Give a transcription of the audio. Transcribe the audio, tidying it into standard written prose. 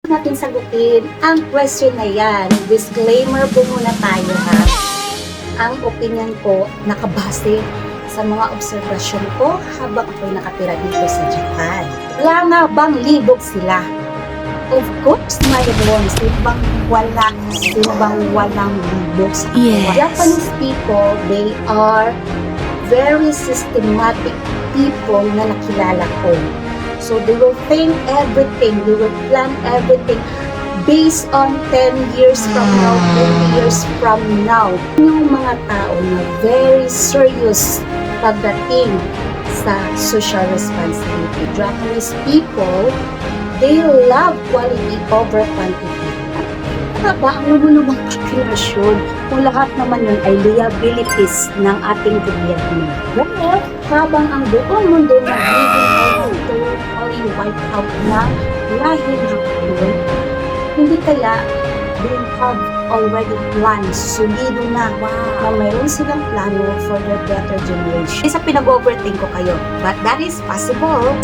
natin sagutin ang question na yan. Disclaimer po muna tayo ha. Ang opinion ko nakabase sa mga obserbasyon ko habang ako'y nakatira dito sa Japan. Wala nga bang libog sila? Of course, mayroon. Sino bang wala? Sino bang walang libog? Yes. Japanese people, they are very systematic people na nakilala ko. So they will think everything, they will plan everything based on 10 years from now, 20 years from now. Yung mga tao na very serious pagdating sa social responsibility. Japanese people, they love quality over quantity. Ano ba ang lumulubang kalkulasyon kung lahat naman yun ay liabilities ng ating gobyerno? Well, habang ang buong mundo nagiging totally wiped out na lahing hapon, hindi kaya they have already plans, solido na mayroon silang plano for their better generation. Isa pinag-overthink ko kayo, but that is possible.